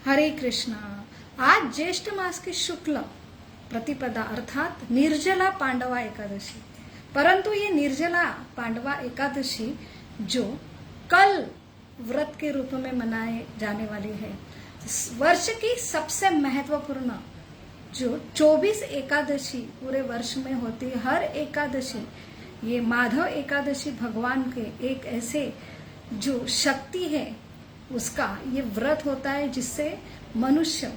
हरे कृष्णा। आज ज्येष्ठ मास की शुक्ल प्रतिपदा अर्थात निर्जला पांडवा एकादशी, परंतु ये निर्जला पांडवा एकादशी जो कल व्रत के रूप में मनाए जाने वाली है, वर्ष की सबसे महत्वपूर्ण जो 24 एकादशी पूरे वर्ष में होती है, हर एकादशी ये माधव एकादशी भगवान के एक ऐसे जो शक्ति है उसका ये व्रत होता है जिससे मनुष्य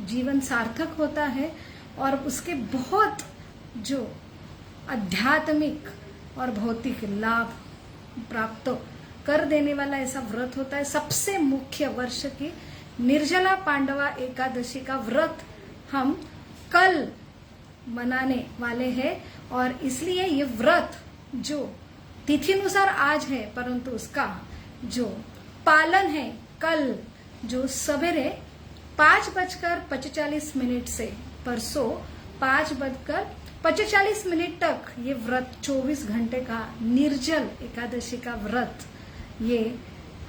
जीवन सार्थक होता है और उसके बहुत जो आध्यात्मिक और भौतिक लाभ प्राप्त कर देने वाला ऐसा व्रत होता है। सबसे मुख्य वर्ष की निर्जला पांडवा एकादशी का व्रत हम कल मनाने वाले हैं और इसलिए ये व्रत जो तिथि अनुसार आज है, परंतु उसका जो पालन है कल जो सवेरे 5:45 से परसों 5:45 तक ये व्रत 24 घंटे का निर्जल एकादशी का व्रत ये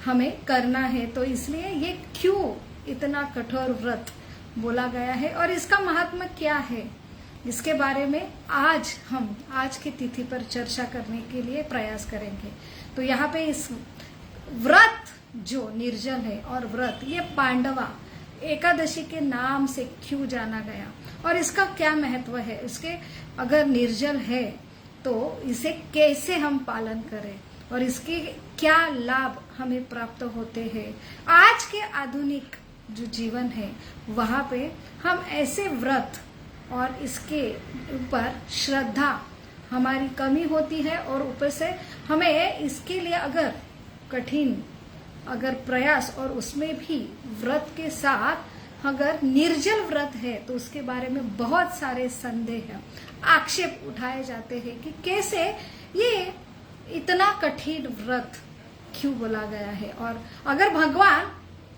हमें करना है। तो इसलिए ये क्यों इतना कठोर व्रत बोला गया है और इसका महात्मा क्या है, इसके बारे में आज हम आज की तिथि पर चर्चा करने के लिए प्रयास करेंगे। तो यहाँ पे इस व्रत जो निर्जल है और व्रत ये पांडवा एकादशी के नाम से क्यों जाना गया और इसका क्या महत्व है, इसके अगर निर्जल है तो इसे कैसे हम पालन करें और इसके क्या लाभ हमें प्राप्त होते हैं। आज के आधुनिक जो जीवन है वहां पे हम ऐसे व्रत और इसके ऊपर श्रद्धा हमारी कमी होती है और ऊपर से हमें इसके लिए अगर कठिन अगर प्रयास और उसमें भी व्रत के साथ अगर निर्जल व्रत है तो उसके बारे में बहुत सारे संदेह आक्षेप उठाए जाते हैं कि कैसे ये इतना कठिन व्रत क्यों बोला गया है और अगर भगवान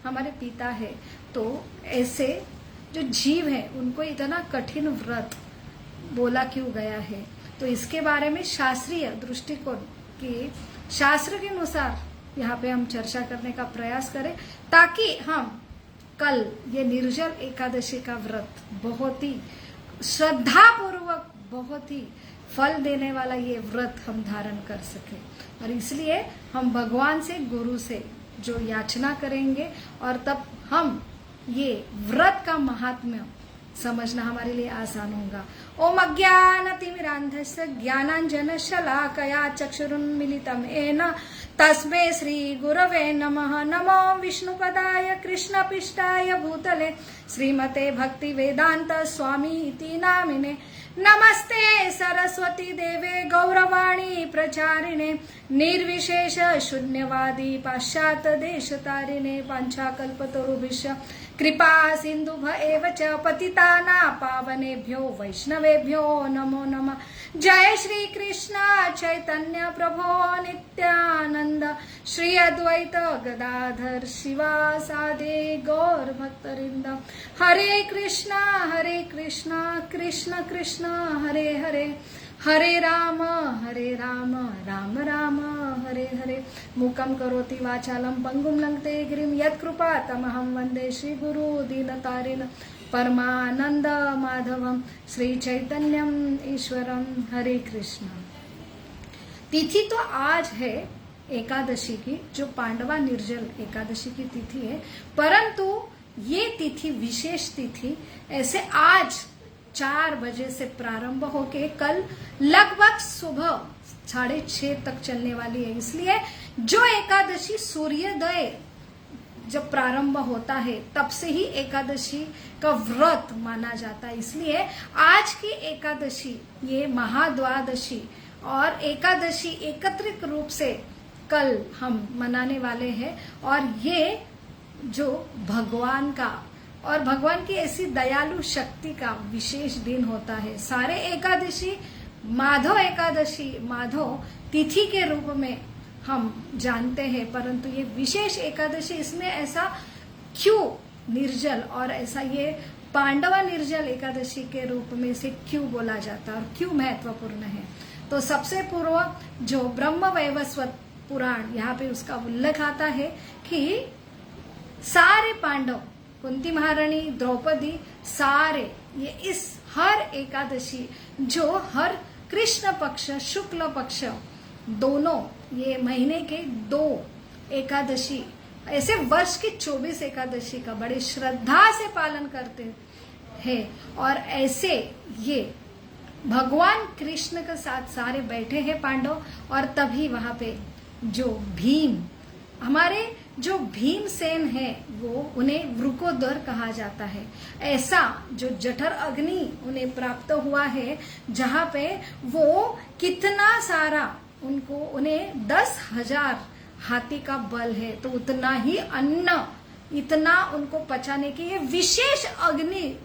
हमारे पिता है तो ऐसे जो जीव है उनको इतना कठिन व्रत बोला क्यों गया है। तो इसके बारे में शास्त्रीय दृष्टिकोण की शास्त्र के अनुसार यहाँ पे हम चर्चा करने का प्रयास करें ताकि हम कल ये निर्जल एकादशी का व्रत बहुत ही श्रद्धा पूर्वक बहुत ही फल देने वाला ये व्रत हम धारण कर सके। और इसलिए हम भगवान से गुरु से जो याचना करेंगे और तब हम ये व्रत का महात्म्य समझना हमारे लिए आसान होगा। ओम अज्ञानतिमिरान्धस्य ज्ञानाञ्जनशलाकया चक्षुरुन्मीलितं येन तस्मै श्री गुरवे नमः। नमो विष्णुपदाय कृष्णपिष्टाय भूतले श्रीमते भक्तिवेदांत स्वामी इति नामिने। नमस्ते सरस्वती देवे गौरवाणी प्रचारिणे निर्विशेष शून्यवादी पाश्चात्य देशतारिणे। पांचाकल्पतरुभ्यश्च कृपा सिन्धुभ एव च पतितानां पावनेभ्यो वैष्णवेभ्यो नमो नमः। जय श्री कृष्ण चैतन्य प्रभो नित्यानंद श्री अद्वैत गदाधर शिवासादि गौर भक्तवृंद। हरे कृष्णा कृष्ण कृष्ण हरे हरे, हरे राम राम राम हरे हरे। मूकं करोति वाचालं पंगुं लंघते गिरिं यत्कृपातमहं वन्दे श्रीगुरु दीनतारिण परमानंद माधवम श्री चैतन्यम ईश्वरम। हरे कृष्ण। तिथि तो आज है एकादशी की, जो पांडवा निर्जल एकादशी की तिथि है, परंतु ये तिथि विशेष तिथि ऐसे आज 4 बजे से प्रारंभ होके कल लगभग सुबह 6:30 तक चलने वाली है। इसलिए जो एकादशी सूर्योदय जब प्रारंभ होता है तब से ही एकादशी का व्रत माना जाता है। इसलिए आज की एकादशी ये महाद्वादशी और एकादशी एकत्रित रूप से कल हम मनाने वाले हैं और ये जो भगवान का और भगवान की ऐसी दयालु शक्ति का विशेष दिन होता है। सारे एकादशी माधव एकादशी माधव तिथि के रूप में हम जानते हैं, परंतु ये विशेष एकादशी इसमें ऐसा क्यों निर्जल और ऐसा ये पांडवा निर्जल एकादशी के रूप में से क्यों बोला जाता है और क्यों महत्वपूर्ण है। तो सबसे पूर्व जो ब्रह्म वैवस्वत पुराण यहाँ पे उसका उल्लेख आता है कि सारे पांडव कुंती महारानी, द्रौपदी, सारे ये इस हर एकादशी जो हर कृष्ण पक्ष शुक्ल पक्ष दोनों ये महीने के 2 एकादशी ऐसे वर्ष की 24 एकादशी का बड़े श्रद्धा से पालन करते हैं। और ऐसे ये भगवान कृष्ण के साथ सारे बैठे हैं पांडव, और तभी वहां पे जो भीम, हमारे जो भीमसेन है वो उन्हें वृकोदर कहा जाता है। ऐसा जो जठर अग्नि उन्हें प्राप्त हुआ है, जहां पे वो कितना सारा उन्हें 10,000 हाथी का बल है, तो उतना ही अन्न, इतना उनको पचाने की ये विशेष अग्नि,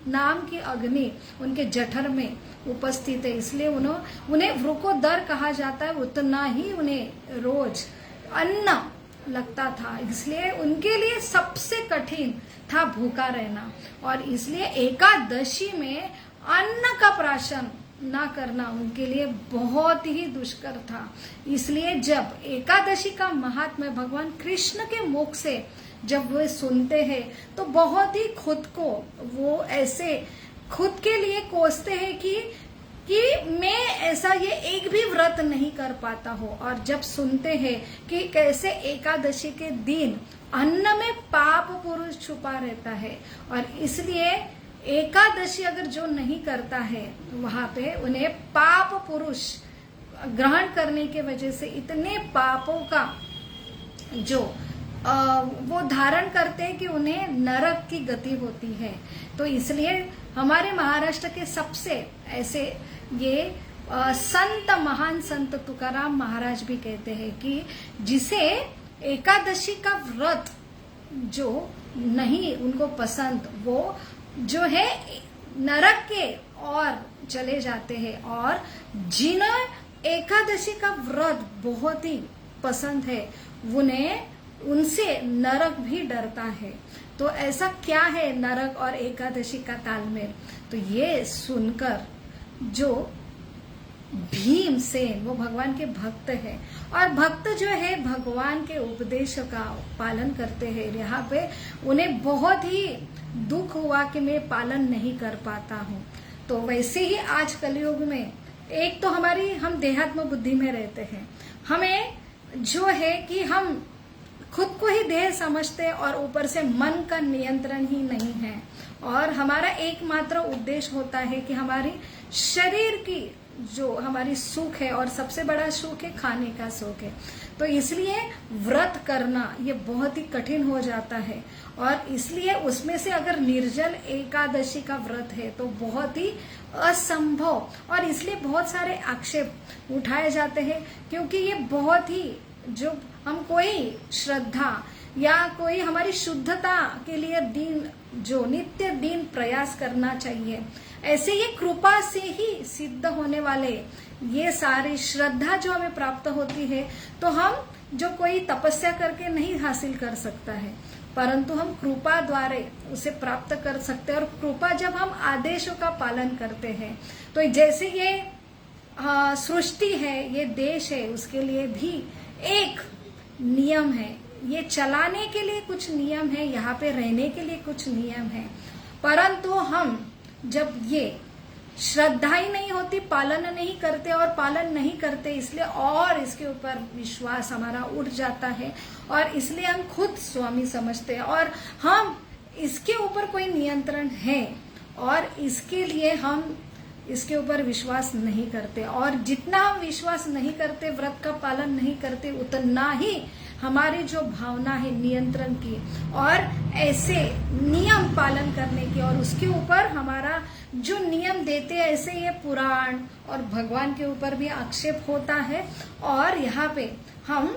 नाम की अग्नि उनके जठर में उपस्थित है, इसलिए उन्हें वृकोदर कहा जाता है। उतना ही उन्हें रोज अन्न लगता था, इसलिए उनके लिए सबसे कठिन था भूखा रहना। और इसलिए एकादशी में अन्न का प्राशन ना करना उनके लिए बहुत ही दुष्कर था। इसलिए जब एकादशी का महात्म्य भगवान कृष्ण के मुख से जब वे सुनते हैं तो बहुत ही खुद को वो ऐसे खुद के लिए कोसते हैं कि मैं ऐसा ये एक भी व्रत नहीं कर पाता हूँ। और जब सुनते हैं कि कैसे एकादशी के दिन अन्न में पाप पुरुष छुपा रहता है, और इसलिए एकादशी अगर जो नहीं करता है वहां पे उन्हें पाप पुरुष ग्रहण करने के वजह से इतने पापों का जो वो धारण करते हैं कि उन्हें नरक की गति होती है। तो इसलिए हमारे महाराष्ट्र के सबसे ऐसे ये संत, महान संत तुकाराम महाराज भी कहते हैं कि जिसे एकादशी का व्रत जो नहीं उनको पसंद, वो जो है नरक के और चले जाते हैं, और जिन्हें एकादशी का व्रत बहुत ही पसंद है उनसे नरक भी डरता है। तो ऐसा क्या है नरक और एकादशी का तालमेल? तो ये सुनकर जो भीमसेन वो भगवान के भक्त है, और भक्त जो है भगवान के उपदेश का पालन करते हैं। यहाँ पे उन्हें बहुत ही दुख हुआ कि मैं पालन नहीं कर पाता हूँ। तो वैसे ही आज कलयुग में एक तो हम देहात्म बुद्धि में रहते हैं, हमें जो है कि हम खुद को ही देह समझते हैं, और ऊपर से मन का नियंत्रण ही नहीं है, और हमारा एकमात्र उद्देश्य होता है कि हमारी शरीर की जो हमारी सुख है, और सबसे बड़ा सुख है खाने का सुख है। तो इसलिए व्रत करना ये बहुत ही कठिन हो जाता है, और इसलिए उसमें से अगर निर्जल एकादशी का व्रत है तो बहुत ही असंभव, और इसलिए बहुत सारे आक्षेप उठाए जाते हैं, क्योंकि ये बहुत ही जो हम कोई श्रद्धा या कोई हमारी शुद्धता के लिए जो नित्य दिन प्रयास करना चाहिए, ऐसे ये कृपा से ही सिद्ध होने वाले ये सारी श्रद्धा जो हमें प्राप्त होती है, तो हम जो कोई तपस्या करके नहीं हासिल कर सकता है, परंतु हम कृपा द्वारा उसे प्राप्त कर सकते हैं। और कृपा जब हम आदेशों का पालन करते हैं, तो जैसे ये सृष्टि है, ये देश है, उसके लिए भी एक नियम है, ये चलाने के लिए कुछ नियम है, यहाँ पे रहने के लिए कुछ नियम है, परंतु हम जब ये श्रद्धा ही नहीं होती, पालन नहीं करते, और पालन नहीं करते इसलिए और इसके ऊपर विश्वास हमारा उठ जाता है, और इसलिए हम खुद स्वामी समझते हैं, और हम इसके ऊपर कोई नियंत्रण है, और इसके लिए हम इसके ऊपर विश्वास नहीं करते। और जितना हम विश्वास नहीं करते, व्रत का पालन नहीं करते, उतना ही हमारी जो भावना है नियंत्रण की और ऐसे नियम पालन करने की, और उसके ऊपर हमारा जो नियम देते हैं, ऐसे ये पुराण और भगवान के ऊपर भी आक्षेप होता है। और यहाँ पे हम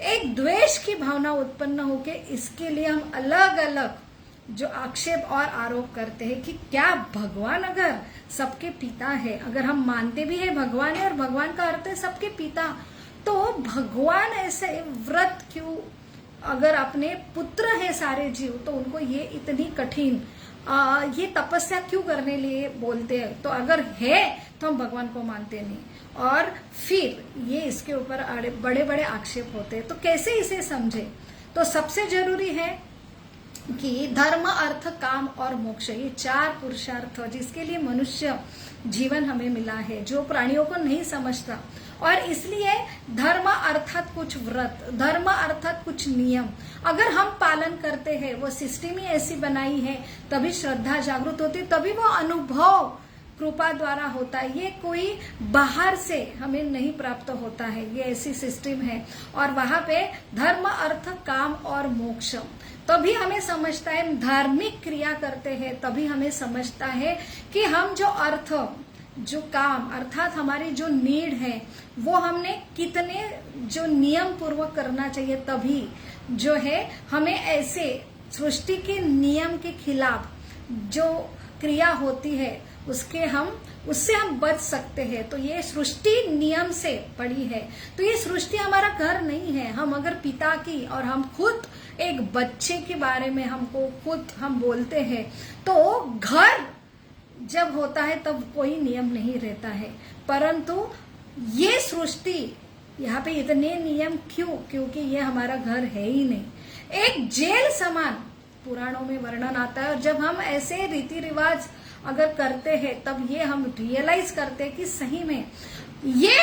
एक द्वेष की भावना उत्पन्न होके इसके लिए हम अलग अलग जो आक्षेप और आरोप करते हैं कि क्या भगवान अगर सबके पिता है, अगर हम मानते भी है भगवान है और भगवान का अर्थ है सबके पिता, तो भगवान ऐसे व्रत क्यों, अगर अपने पुत्र है सारे जीव तो उनको ये इतनी कठिन ये तपस्या क्यों करने लिए बोलते हैं? तो अगर है तो हम भगवान को मानते नहीं, और फिर ये इसके ऊपर बड़े बड़े आक्षेप होते हैं। तो कैसे इसे समझे? तो सबसे जरूरी है कि धर्म अर्थ काम और मोक्ष, ये 4 पुरुषार्थ जिसके लिए मनुष्य जीवन हमें मिला है, जो प्राणियों को नहीं समझता। और इसलिए धर्म अर्थात कुछ व्रत, धर्म अर्थात कुछ नियम अगर हम पालन करते हैं, वो सिस्टम ही ऐसी बनाई है, तभी श्रद्धा जागृत होती, तभी वो अनुभव कृपा द्वारा होता है। ये कोई बाहर से हमें नहीं प्राप्त होता है, ये ऐसी सिस्टम है। और वहां पे धर्म अर्थ काम और मोक्ष, तभी हमें समझता है, धार्मिक क्रिया करते हैं तभी हमें समझता है कि हम जो अर्थ, जो काम अर्थात हमारी जो नीड है, वो हमने कितने जो नियम पूर्वक करना चाहिए, तभी जो है हमें ऐसे सृष्टि के नियम के खिलाफ जो क्रिया होती है उससे हम बच सकते हैं। तो ये सृष्टि नियम से पड़ी है। तो ये सृष्टि हमारा घर नहीं है। हम अगर पिता की और हम खुद एक बच्चे के बारे में हम बोलते हैं, तो घर जब होता है तब कोई नियम नहीं रहता है, परंतु ये सृष्टि यहाँ पे इतने नियम क्यों? क्योंकि ये हमारा घर है ही नहीं, एक जेल समान पुराणों में वर्णन आता है। और जब हम ऐसे रीति रिवाज अगर करते हैं, तब ये हम रियलाइज करते हैं कि सही में ये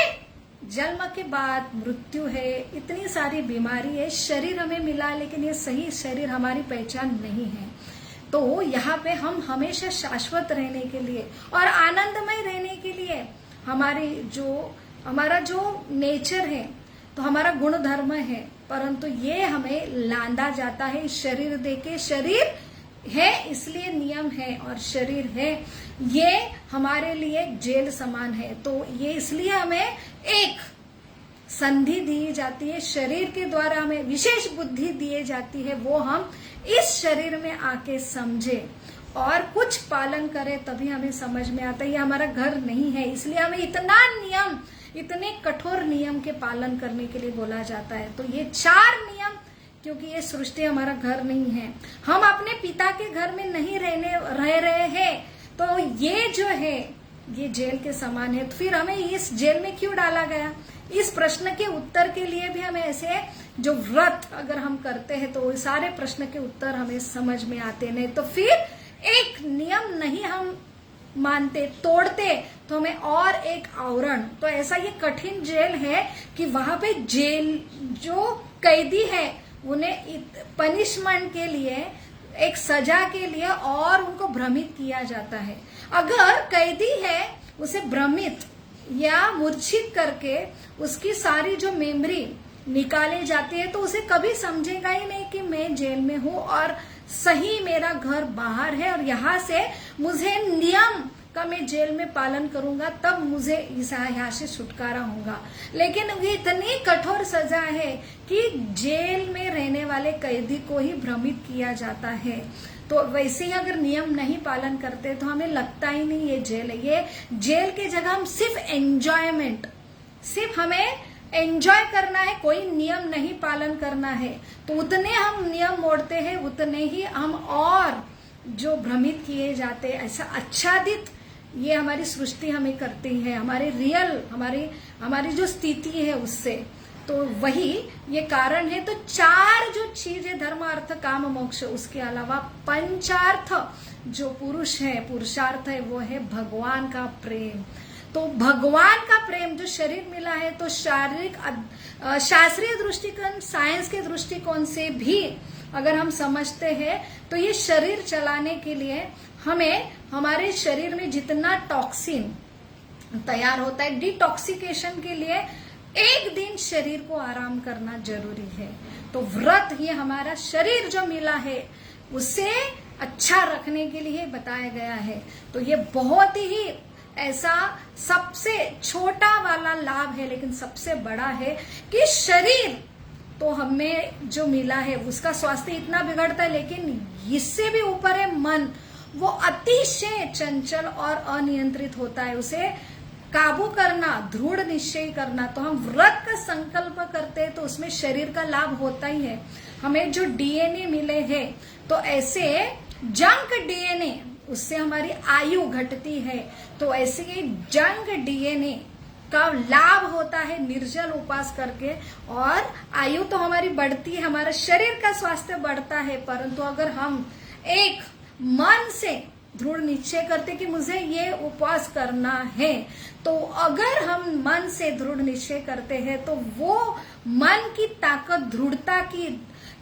जन्म के बाद मृत्यु है, इतनी सारी बीमारी है, शरीर हमें मिला लेकिन ये सही शरीर हमारी पहचान नहीं है। तो यहाँ पे हम हमेशा शाश्वत रहने के लिए और आनंदमय रहने के लिए हमारा जो नेचर है, तो हमारा गुण धर्म है, परंतु ये हमें लांदा जाता है शरीर देके। शरीर है इसलिए नियम है, और शरीर है ये हमारे लिए जेल समान है। तो ये इसलिए हमें एक संधि दी जाती है, शरीर के द्वारा हमें विशेष बुद्धि दी जाती है, वो हम इस शरीर में आके समझे और कुछ पालन करें, तभी हमें समझ में आता है ये हमारा घर नहीं है। इसलिए हमें इतने कठोर नियम के पालन करने के लिए बोला जाता है। तो ये 4 नियम, क्योंकि ये सृष्टि हमारा घर नहीं है, हम अपने पिता के घर में नहीं रह रहे हैं, तो ये जो है ये जेल के समान है। तो फिर हमें इस जेल में क्यों डाला गया? इस प्रश्न के उत्तर के लिए भी हमें ऐसे जो व्रत अगर हम करते हैं, तो सारे प्रश्न के उत्तर हमें समझ में आते। नहीं तो फिर एक नियम नहीं हम मानते, तोड़ते, तो हमें और एक आवरण, तो ऐसा ये कठिन जेल है कि वहां पे जेल जो कैदी है उन्हें पनिशमेंट के लिए, एक सजा के लिए और उनको भ्रमित किया जाता है। अगर कैदी है उसे भ्रमित या मूर्छित करके उसकी सारी जो मेमोरी निकाले जाती है, तो उसे कभी समझेगा ही नहीं कि मैं जेल में हूं और सही मेरा घर बाहर है, और यहाँ से मुझे नियम का मैं जेल में पालन करूंगा, तब मुझे यहाँ से छुटकारा होगा। लेकिन ये इतनी कठोर सजा है कि जेल में रहने वाले कैदी को ही भ्रमित किया जाता है। तो वैसे ही अगर नियम नहीं पालन करते तो हमें लगता ही नहीं ये जेल है। ये जेल की जगह हम सिर्फ हमें एंजॉय करना है, कोई नियम नहीं पालन करना है। तो उतने हम नियम मोड़ते हैं, उतने ही हम और जो भ्रमित किए जाते, ऐसा आच्छादित ये हमारी सृष्टि हमें करती है, हमारी जो स्थिति है उससे। तो वही ये कारण है। तो 4 जो चीजें धर्म अर्थ काम मोक्ष, उसके अलावा पंचार्थ जो पुरुषार्थ है, वो है भगवान का प्रेम। तो भगवान का प्रेम जो शरीर मिला है, तो शास्त्रीय दृष्टिकोण, साइंस के दृष्टिकोण से भी अगर हम समझते हैं, तो ये शरीर चलाने के लिए हमें हमारे शरीर में जितना टॉक्सिन तैयार होता है, डिटॉक्सिकेशन के लिए एक दिन शरीर को आराम करना जरूरी है। तो व्रत ये हमारा शरीर जो मिला है उसे अच्छा रखने के लिए बताया गया है। तो ये बहुत ही ऐसा सबसे छोटा वाला लाभ है, लेकिन सबसे बड़ा है कि शरीर तो हमें जो मिला है उसका स्वास्थ्य इतना बिगड़ता है, लेकिन इससे भी ऊपर है मन, वो अतिशय चंचल और अनियंत्रित होता है। उसे काबू करना, दृढ़ निश्चय करना। तो हम व्रत का संकल्प करते हैं तो उसमें शरीर का लाभ होता ही है। हमें जो डीएनए मिले हैं, तो ऐसे जंक डीएनए, उससे हमारी आयु घटती है। तो ऐसे ही जंक डीएनए का लाभ होता है निर्जल उपवास करके। और आयु तो हमारी बढ़ती है, हमारा शरीर का स्वास्थ्य बढ़ता है, परंतु अगर हम एक मन से दृढ़ निश्चय करते कि मुझे ये उपवास करना है, तो अगर हम मन से दृढ़ निश्चय करते हैं तो वो मन की ताकत, दृढ़ता की,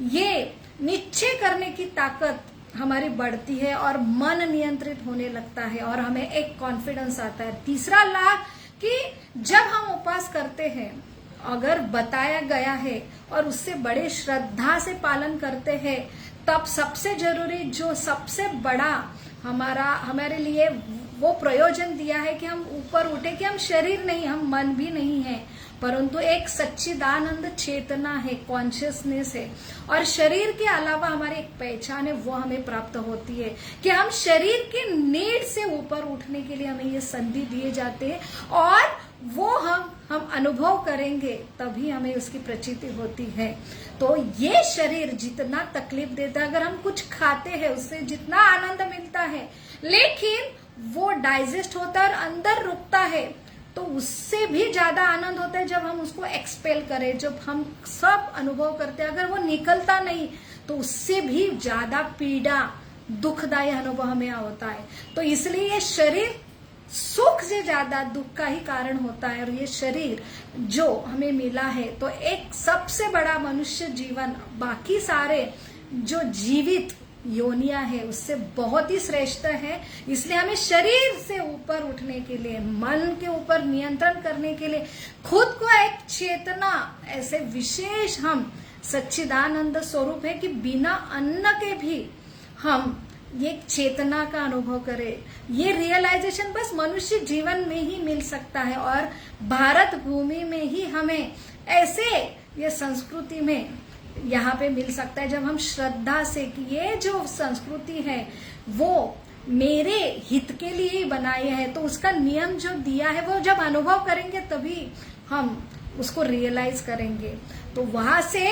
ये निश्चय करने की ताकत हमारी बढ़ती है और मन नियंत्रित होने लगता है और हमें एक कॉन्फिडेंस आता है। तीसरा लाभ कि जब हम उपवास करते हैं, अगर बताया गया है और उससे बड़े श्रद्धा से पालन करते हैं, तब सबसे जरूरी जो सबसे बड़ा हमारे लिए वो प्रयोजन दिया है कि हम ऊपर उठे, कि हम शरीर नहीं, हम मन भी नहीं है, परंतु एक सच्चिदानंद चेतना है, कॉन्शियसनेस है। और शरीर के अलावा हमारी एक पहचान है, वो हमें प्राप्त होती है कि हम शरीर के नीड से ऊपर उठने के लिए हमें ये संधि दिए जाते हैं और वो हम अनुभव करेंगे, तभी हमें उसकी प्रचिति होती है। तो ये शरीर जितना तकलीफ देता है, अगर हम कुछ खाते हैं उससे जितना आनंद मिलता है, लेकिन वो डाइजेस्ट होता है और अंदर रुकता है, तो उससे भी ज्यादा आनंद होता है जब हम उसको एक्सपेल करें, जब हम सब अनुभव करते हैं। अगर वो निकलता नहीं तो उससे भी ज्यादा पीड़ा, दुखदायी अनुभव हमें होता है। तो इसलिए ये शरीर सुख से ज्यादा दुख का ही कारण होता है। और ये शरीर जो हमें मिला है, तो एक सबसे बड़ा मनुष्य जीवन बाकी सारे जो जीवित योनिया है उससे बहुत ही श्रेष्ठ है। इसलिए हमें शरीर से ऊपर उठने के लिए, मन के ऊपर नियंत्रण करने के लिए, खुद को एक चेतना, ऐसे विशेष हम सच्चिदानंद स्वरूप है कि बिना अन्न के भी हम ये चेतना का अनुभव करें। ये रियलाइजेशन बस मनुष्य जीवन में ही मिल सकता है और भारत भूमि में ही हमें ऐसे ये संस्कृति में यहाँ पे मिल सकता है, जब हम श्रद्धा से कि ये जो संस्कृति है वो मेरे हित के लिए ही बनाई है, तो उसका नियम जो दिया है वो जब अनुभव करेंगे तभी हम उसको रियलाइज करेंगे। तो वहां से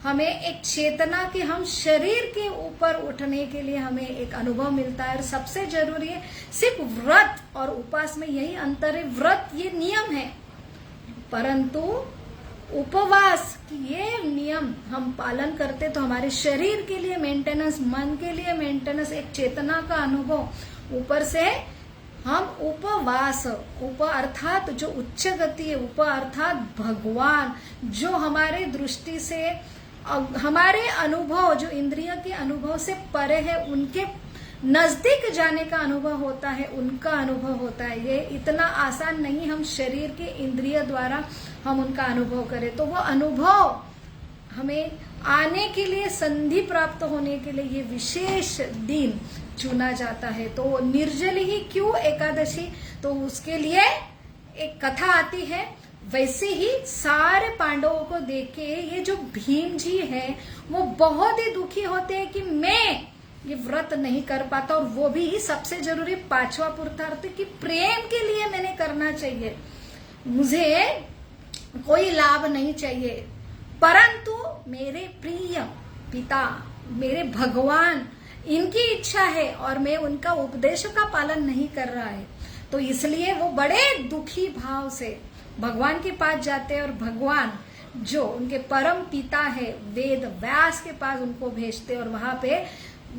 हमें एक चेतना कि हम शरीर के ऊपर उठने के लिए हमें एक अनुभव मिलता है। और सबसे जरूरी है, सिर्फ व्रत और उपवास में यही अंतर है। व्रत ये नियम है, परंतु उपवास की ये नियम हम पालन करते तो हमारे शरीर के लिए मेंटेनेंस, मन के लिए मेंटेनेंस, एक चेतना का अनुभव, ऊपर से हम उपवास, उप अर्थात जो उच्च गति है, उप अर्थात भगवान, जो हमारे दृष्टि से, हमारे अनुभव, जो इंद्रिय के अनुभव से परे है, उनके नजदीक जाने का अनुभव होता है, उनका अनुभव होता है। ये इतना आसान नहीं हम शरीर के इंद्रिय द्वारा हम उनका अनुभव करें। तो वो अनुभव हमें आने के लिए, संधि प्राप्त होने के लिए ये विशेष दिन चुना जाता है। तो निर्जली ही क्यों एकादशी, तो उसके लिए एक कथा आती है। वैसे ही सारे पांडवों को देख के ये जो भीम जी है वो बहुत ही दुखी होते हैं कि मैं ये व्रत नहीं कर पाता, और वो भी सबसे जरूरी 5वां पुरुषार्थ कि प्रेम के लिए मैंने करना चाहिए, मुझे कोई लाभ नहीं चाहिए, परंतु मेरे प्रिय पिता, मेरे भगवान, इनकी इच्छा है और मैं उनका उपदेश का पालन नहीं कर रहा है। तो इसलिए वो बड़े दुखी भाव से भगवान के पास जाते हैं और भगवान जो उनके परम पिता है वेद व्यास के पास उनको भेजते हैं। और वहां पे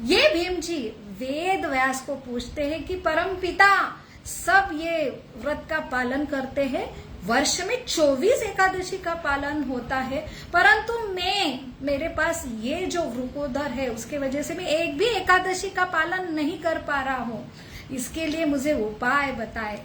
ये भीम जी वेद व्यास को पूछते हैं कि परम पिता, सब ये व्रत का पालन करते हैं, वर्ष में 24 एकादशी का पालन होता है, परंतु मेरे पास ये जो वृकोदर है उसके वजह से मैं एक भी एकादशी का पालन नहीं कर पा रहा हूँ, इसके लिए मुझे उपाय बताए।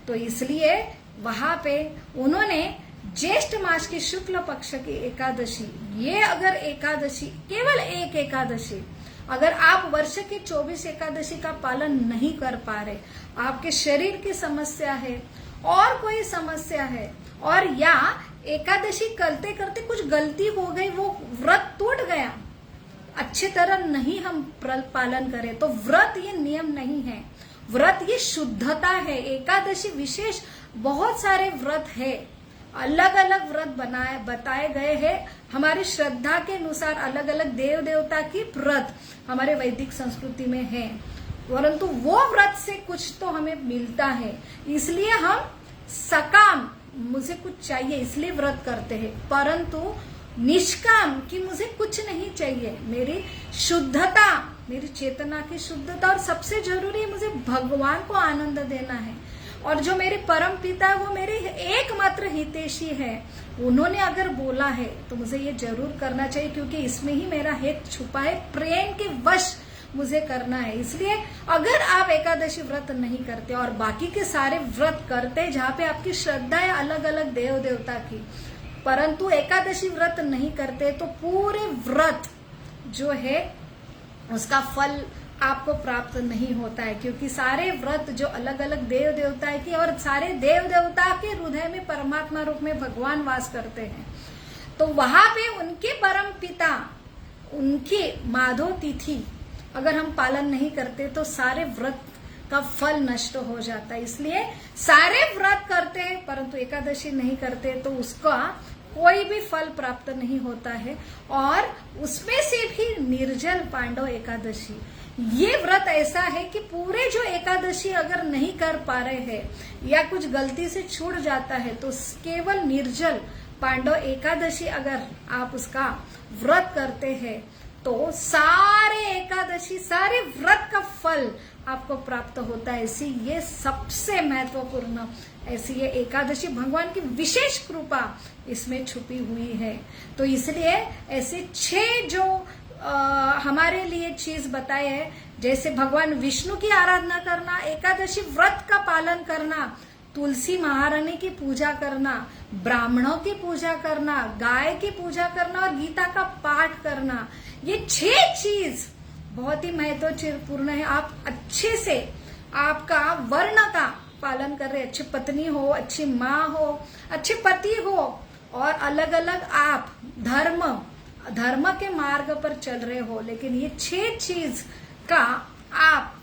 तो इसलिए वहां पे उन्होंने ज्येष्ठ मास की शुक्ल पक्ष की एकादशी, ये अगर एकादशी, केवल एक एकादशी, अगर आप वर्ष के 24 एकादशी का पालन नहीं कर पा रहे, आपके शरीर की समस्या है और कोई समस्या है, और या एकादशी करते करते कुछ गलती हो गई, वो व्रत टूट गया, अच्छे तरह नहीं हम पालन करें, तो व्रत ये नियम नहीं है, व्रत ये शुद्धता है। एकादशी विशेष बहुत सारे व्रत है, अलग अलग व्रत बताए गए हैं हमारी श्रद्धा के अनुसार, अलग अलग देव देवता की व्रत हमारे वैदिक संस्कृति में है, परंतु वो व्रत से कुछ तो हमें मिलता है, इसलिए हम सकाम मुझे कुछ चाहिए इसलिए व्रत करते हैं, परंतु निष्काम कि मुझे कुछ नहीं चाहिए, मेरी शुद्धता, मेरी चेतना की शुद्धता, और सबसे जरूरी है मुझे भगवान को आनंद देना है। और जो मेरे परम पिता है वो मेरे एकमात्र हितैषी है, उन्होंने अगर बोला है तो मुझे ये जरूर करना चाहिए, क्योंकि इसमें ही मेरा हित छुपा है, प्रेम के वश मुझे करना है। इसलिए अगर आप एकादशी व्रत नहीं करते और बाकी के सारे व्रत करते जहाँ पे आपकी श्रद्धा है अलग अलग देव देवता की, परंतु एकादशी व्रत नहीं करते तो पूरे व्रत जो है उसका फल आपको प्राप्त नहीं होता है, क्योंकि सारे व्रत जो अलग अलग देव देवता की, और सारे देव देवता के हृदय में परमात्मा रूप में भगवान वास करते हैं, तो वहां पे उनके परम पिता, उनकी माधव तिथि अगर हम पालन नहीं करते तो सारे व्रत का फल नष्ट हो जाता है। इसलिए सारे व्रत करते हैं परंतु एकादशी नहीं करते तो उसका कोई भी फल प्राप्त नहीं होता है। और उसमें से भी निर्जल पांडव एकादशी, ये व्रत ऐसा है कि पूरे जो एकादशी अगर नहीं कर पा रहे हैं या कुछ गलती से छूट जाता है तो केवल निर्जल पांडव एकादशी अगर आप उसका व्रत करते हैं तो सारे एकादशी, सारे व्रत का फल आपको प्राप्त होता है। ऐसी ये सबसे महत्वपूर्ण, ऐसी ये एकादशी भगवान की विशेष कृपा इसमें छुपी हुई है। तो इसलिए ऐसे 6 जो हमारे लिए चीज बताए है, जैसे भगवान विष्णु की आराधना करना, एकादशी व्रत का पालन करना, तुलसी महारानी की पूजा करना, ब्राह्मणों की पूजा करना, गाय की पूजा करना और गीता का पाठ करना, ये 6 चीज बहुत ही महत्वपूर्ण है। आप अच्छे से आपका वर्ण का पालन कर रहे, अच्छी पत्नी हो, अच्छी माँ हो, अच्छे पति हो, और अलग अलग आप धर्म के मार्ग पर चल रहे हो, लेकिन ये 6 चीज का आप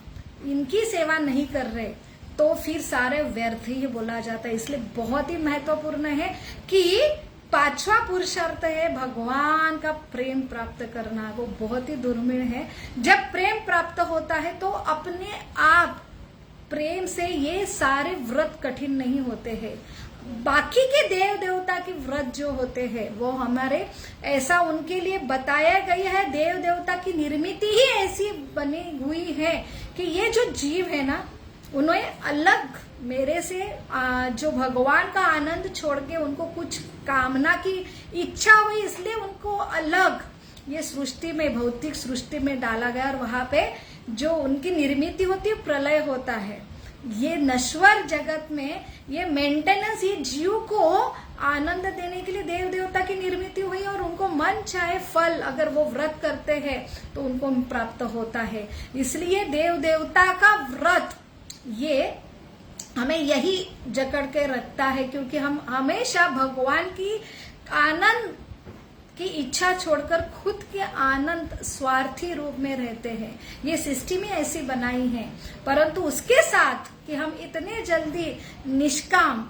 इनकी सेवा नहीं कर रहे तो फिर सारे व्यर्थ ही बोला जाता है। इसलिए बहुत ही महत्वपूर्ण है कि 5वां पुरुषार्थ है भगवान का प्रेम प्राप्त करना, वो बहुत ही दुर्मिळ है। जब प्रेम प्राप्त होता है तो अपने आप प्रेम से ये सारे व्रत कठिन नहीं होते हैं। बाकी के देव देवता के व्रत जो होते हैं वो हमारे ऐसा उनके लिए बताया गया है, देव देवता की निर्मित ही ऐसी बनी हुई है कि ये जो जीव है ना, उन्हें अलग मेरे से जो भगवान का आनंद छोड़ के उनको कुछ कामना की इच्छा हुई, इसलिए उनको अलग ये सृष्टि में, भौतिक सृष्टि में डाला गया, और वहां पे जो उनकी निर्मित होती है प्रलय होता है। ये नश्वर जगत में ये मेंटेनेंस, ये जीव को आनंद देने के लिए देव देवता की निर्मित हुई, और उनको मन चाहे फल अगर वो व्रत करते हैं तो उनको प्राप्त होता है। इसलिए देव देवता का व्रत ये हमें यही जकड़ के रखता है, क्योंकि हम हमेशा भगवान की आनंद की इच्छा छोड़कर खुद के आनंद स्वार्थी रूप में रहते हैं। ये सृष्टि में ऐसी बनाई है, परंतु उसके साथ कि हम इतने जल्दी निष्काम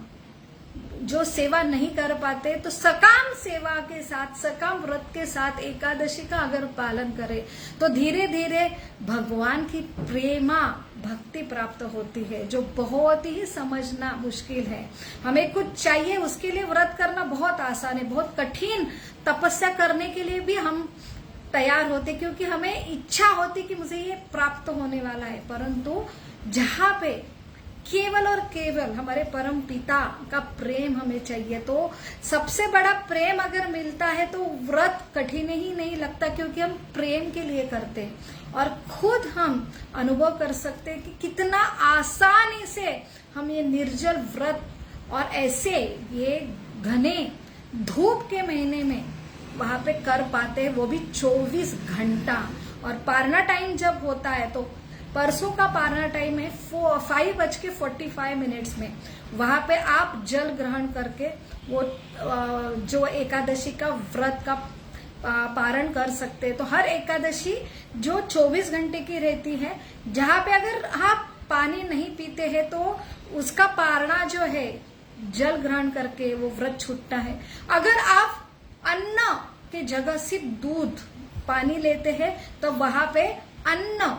जो सेवा नहीं कर पाते तो सकाम सेवा के साथ, सकाम व्रत के साथ एकादशी का अगर पालन करें तो धीरे धीरे भगवान की प्रेमा भक्ति प्राप्त होती है, जो बहुत ही समझना मुश्किल है। हमें कुछ चाहिए उसके लिए व्रत करना बहुत आसान है, बहुत कठिन तपस्या करने के लिए भी हम तैयार होते, क्योंकि हमें इच्छा होती कि मुझे ये प्राप्त होने वाला है। परंतु जहां पे केवल और केवल हमारे परम पिता का प्रेम हमें चाहिए, तो सबसे बड़ा प्रेम अगर मिलता है तो व्रत कठिन ही नहीं लगता, क्योंकि हम प्रेम के लिए करते हैं। और खुद हम अनुभव कर सकते हैं कि कितना आसानी से हम ये निर्जल व्रत और ऐसे ये घने धूप के महीने में वहां पे कर पाते हैं, वो भी 24 घंटा। और पारना टाइम जब होता है तो परसों का पारना टाइम है 5:45 में, वहां पे आप जल ग्रहण करके वो जो एकादशी का व्रत का पारण कर सकते हैं। तो हर एकादशी जो 24 घंटे की रहती है, जहां पे अगर आप पानी नहीं पीते हैं तो उसका पारणा जो है जल ग्रहण करके वो व्रत छूटता है। अगर आप अन्न के जगह सिर्फ दूध पानी लेते हैं तो वहां पे अन्न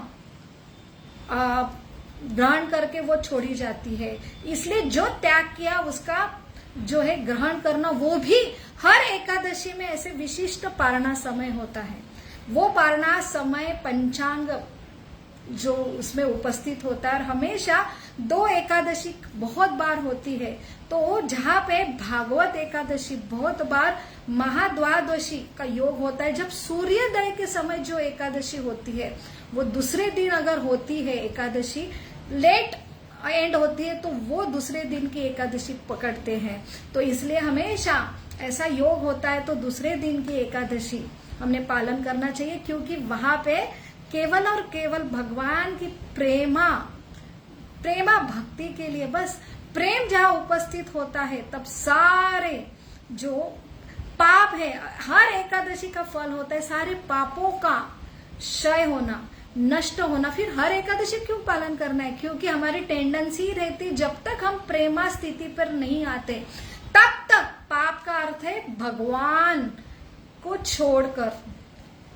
ग्रहण करके वो छोड़ी जाती है। इसलिए जो त्याग किया उसका जो है ग्रहण करना, वो भी हर एकादशी में ऐसे विशिष्ट पारणा समय होता है। वो पारणा समय पंचांग जो उसमें उपस्थित होता है, और हमेशा 2 एकादशी बहुत बार होती है। तो जहाँ पे भागवत एकादशी, बहुत बार महाद्वादशी का योग होता है, जब सूर्योदय के समय जो एकादशी होती है वो दूसरे दिन अगर होती है, एकादशी लेट एंड होती है, तो वो दूसरे दिन की एकादशी पकड़ते हैं। तो इसलिए हमेशा ऐसा योग होता है तो दूसरे दिन की एकादशी हमने पालन करना चाहिए, क्योंकि वहां पे केवल और केवल भगवान की प्रेमा भक्ति के लिए, बस प्रेम जहां उपस्थित होता है तब सारे जो पाप है, हर एकादशी का फल होता है सारे पापों का क्षय होना, नष्ट होना। फिर हर एकादशी क्यों पालन करना है? क्योंकि हमारी टेंडेंसी रहती, जब तक हम प्रेमा स्थिति पर नहीं आते तब तक पाप का अर्थ है भगवान को छोड़कर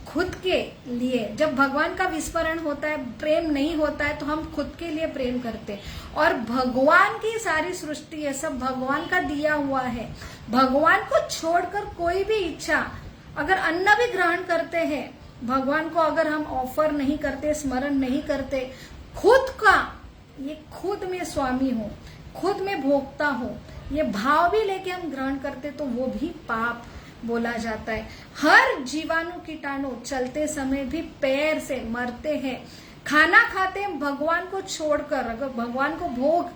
खुद के लिए। जब भगवान का विस्मरण होता है, प्रेम नहीं होता है, तो हम खुद के लिए प्रेम करते हैं। और भगवान की सारी सृष्टि है, सब भगवान का दिया हुआ है। भगवान को छोड़कर कोई भी इच्छा, अगर अन्न भी ग्रहण करते हैं, भगवान को अगर हम ऑफर नहीं करते, स्मरण नहीं करते, खुद का ये खुद में स्वामी हो, खुद में भोक्ता हो, ये भाव भी लेके हम ग्रहण करते, तो वो भी पाप बोला जाता है। हर जीवाणु कीटाणु चलते समय भी पैर से मरते हैं। खाना खाते हैं भगवान को छोड़कर, अगर भगवान को भोग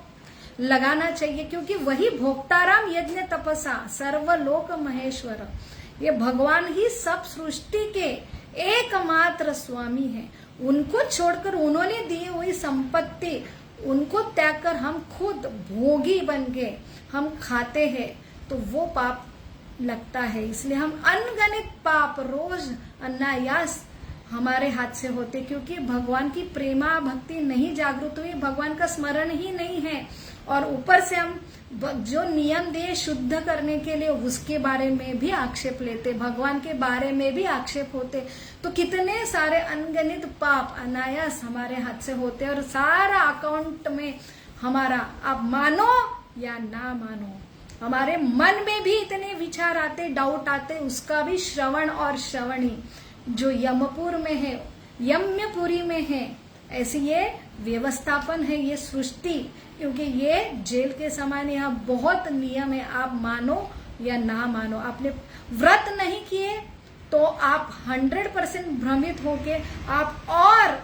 लगाना चाहिए, क्योंकि वही भोक्ताराम यज्ञ तपसा सर्वलोक महेश्वर, ये भगवान ही सब सृष्टि के एकमात्र स्वामी है। उनको छोड़कर, उन्होंने दी हुई संपत्ति उनको त्याग कर हम खुद भोगी बन के हम खाते हैं, तो वो पाप लगता है। इसलिए हम अनगणित पाप रोज अनायास हमारे हाथ से होते, क्योंकि भगवान की प्रेमा भक्ति नहीं जागृत हुई, भगवान का स्मरण ही नहीं है। और ऊपर से हम जो नियम दिए शुद्ध करने के लिए, उसके बारे में भी आक्षेप लेते, भगवान के बारे में भी आक्षेप होते, तो कितने सारे अनगणित पाप अनायास हमारे हाथ से होते। और सारा अकाउंट में हमारा, आप मानो या ना मानो, हमारे मन में भी इतने विचार आते, डाउट आते, उसका भी श्रवण और श्रवणी जो यमपुर में है, यम्यपुरी में है, ऐसी ये व्यवस्थापन है, ये सृष्टि, क्योंकि ये जेल के समान यहाँ बहुत नियम है। आप मानो या ना मानो, आपने व्रत नहीं किए तो आप 100% भ्रमित होके आप और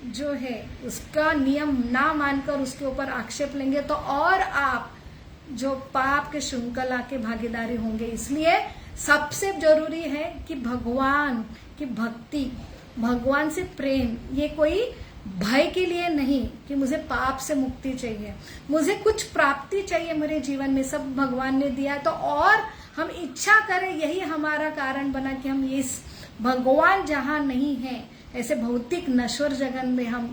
जो है उसका नियम ना मानकर उसके ऊपर आक्षेप लेंगे, तो और आप जो पाप के श्रृंखला के भागीदारी होंगे। इसलिए सबसे जरूरी है कि भगवान की भक्ति, भगवान से प्रेम, ये कोई भय के लिए नहीं कि मुझे पाप से मुक्ति चाहिए, मुझे कुछ प्राप्ति चाहिए मेरे जीवन में, सब भगवान ने दिया है, तो और हम इच्छा करें, यही हमारा कारण बना कि हम इस भगवान जहां नहीं है, ऐसे भौतिक नश्वर जगत में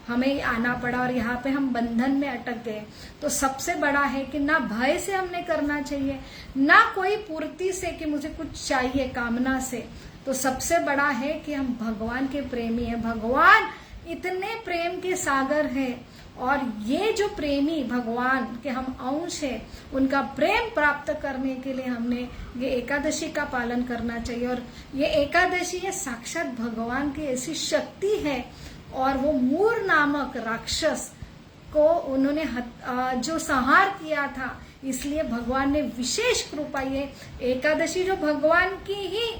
हमें आना पड़ा और यहाँ पे हम बंधन में अटक गए। तो सबसे बड़ा है कि ना भय से हमने करना चाहिए, ना कोई पूर्ति से कि मुझे कुछ चाहिए कामना से। तो सबसे बड़ा है कि हम भगवान के प्रेमी हैं। भगवान इतने प्रेम के सागर है, और ये जो प्रेमी भगवान के हम अंश है, उनका प्रेम प्राप्त करने के लिए हमने ये एकादशी का पालन करना चाहिए। और ये एकादशी है साक्षात भगवान की ऐसी शक्ति है, और वो मूर नामक राक्षस को उन्होंने जो संहार किया था, इसलिए भगवान ने विशेष कृपा, ये एकादशी जो भगवान की ही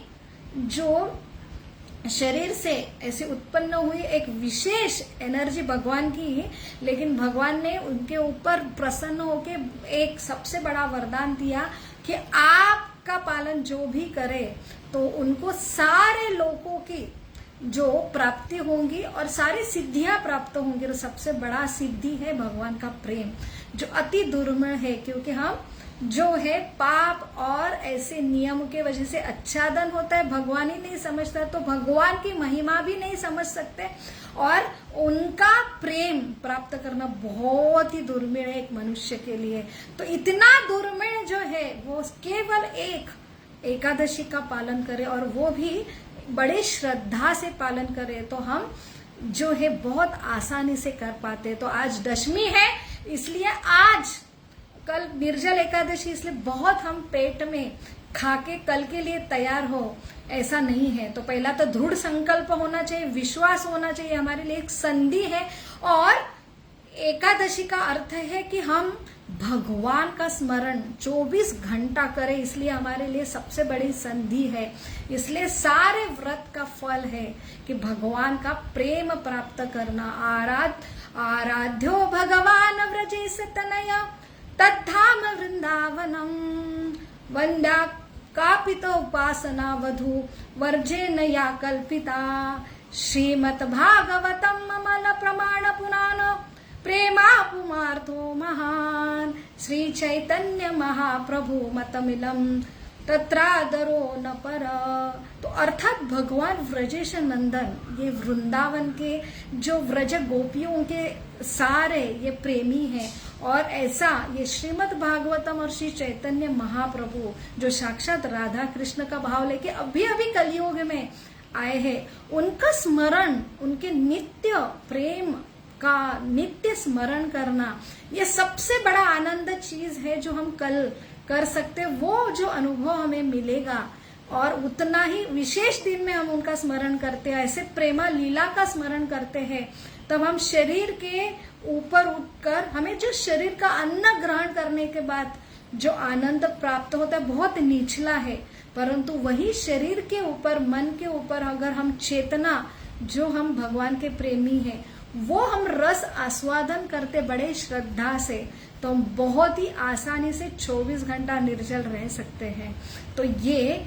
जो शरीर से ऐसे उत्पन्न हुई एक विशेष एनर्जी भगवान की ही, लेकिन भगवान ने उनके ऊपर प्रसन्न होके एक सबसे बड़ा वरदान दिया कि आपका पालन जो भी करे तो उनको सारे लोगों की जो प्राप्ति होंगी और सारी सिद्धियां प्राप्त होंगी। तो सबसे बड़ा सिद्धि है भगवान का प्रेम, जो अति दुर्मिळ है, क्योंकि हम जो है पाप और ऐसे नियम के वजह से आच्छादन होता है, भगवान ही नहीं समझता, तो भगवान की महिमा भी नहीं समझ सकते, और उनका प्रेम प्राप्त करना बहुत ही दुर्मिळ है एक मनुष्य के लिए। तो इतना दुर्मिळ जो है वो केवल एक एकादशी का पालन करे, और वो भी बड़े श्रद्धा से पालन करे, तो हम जो है बहुत आसानी से कर पाते। तो आज दशमी है, इसलिए आज कल निर्जल एकादशी, इसलिए बहुत हम पेट में खा के कल के लिए तैयार हो, ऐसा नहीं है। तो पहला तो दृढ़ संकल्प होना चाहिए, विश्वास होना चाहिए, हमारे लिए एक संधि है। और एकादशी का अर्थ है कि हम भगवान का स्मरण 24 घंटा करें, इसलिए हमारे लिए सबसे बड़ी संधि है। इसलिए सारे व्रत का फल है कि भगवान का प्रेम प्राप्त करना। आराध्यो भगवान व्रजेश तनया तद्धाम वृंदावनम वंद्या कापित उपासना वधु वर्जेन या कल्पिता श्रीमद् भागवतम ममल प्रमाण पुराण प्रेमापुमार्थो महान श्री चैतन्य महाप्रभु मतमिलम तत्रादरो न पर। तो अर्थात भगवान व्रजेश नंदन, ये वृंदावन के जो व्रज गोपियों के सारे ये प्रेमी हैं। और ऐसा ये श्रीमद् भागवतम और श्री चैतन्य महाप्रभु जो साक्षात राधा कृष्ण का भाव लेके अभी अभी कलयुग में आए हैं, उनका स्मरण, उनके नित्य प्रेम का नित्य स्मरण करना, ये सबसे बड़ा आनंद चीज है जो हम कल कर सकते। वो जो अनुभव हमें मिलेगा और उतना ही विशेष दिन में हम उनका स्मरण करते हैं, ऐसे प्रेमा लीला का स्मरण करते हैं, तब हम शरीर के ऊपर उठकर हमें जो शरीर का अन्न ग्रहण करने के बाद जो आनंद प्राप्त होता है बहुत निचला है। परंतु वही शरीर के ऊपर, मन के ऊपर अगर हम चेतना, जो हम भगवान के प्रेमी हैं, वो हम रस आस्वादन करते बड़े श्रद्धा से, तो हम बहुत ही आसानी से 24 घंटा निर्जल रह सकते हैं। तो ये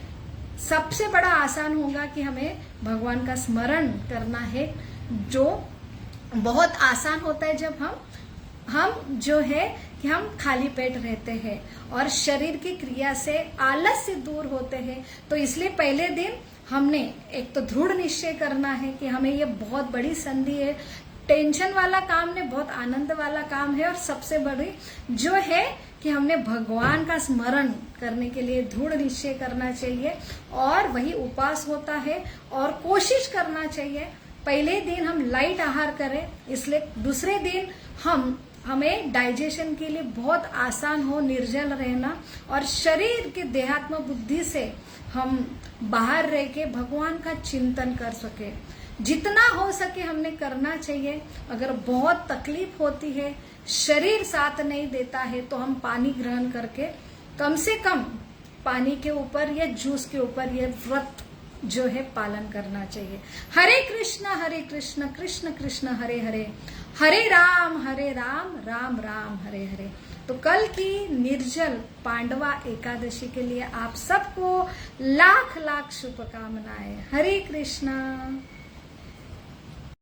सबसे बड़ा आसान होगा कि हमें भगवान का स्मरण करना है, जो बहुत आसान होता है जब हम जो है कि हम खाली पेट रहते हैं और शरीर की क्रिया से आलस से दूर होते हैं। तो इसलिए पहले दिन हमने एक तो दृढ़ निश्चय करना है कि हमें ये बहुत बड़ी संधि है, टेंशन वाला काम नहीं, बहुत आनंद वाला काम है। और सबसे बड़ी जो है कि हमने भगवान का स्मरण करने के लिए दृढ़ निश्चय करना चाहिए, और वही उपास होता है। और कोशिश करना चाहिए पहले दिन हम लाइट आहार करें, इसलिए दूसरे दिन हमें डाइजेशन के लिए बहुत आसान हो निर्जल रहना, और शरीर के देहात्म बुद्धि से हम बाहर रह के भगवान का चिंतन कर सके। जितना हो सके हमने करना चाहिए। अगर बहुत तकलीफ होती है, शरीर साथ नहीं देता है, तो हम पानी ग्रहण करके कम से कम पानी के ऊपर या जूस के ऊपर ये व्रत जो है पालन करना चाहिए। हरे कृष्ण कृष्ण कृष्ण हरे हरे, हरे राम राम राम हरे हरे। तो कल की निर्जल पांडवा एकादशी के लिए आप सबको लाख लाख शुभकामनाएं। हरे कृष्णा।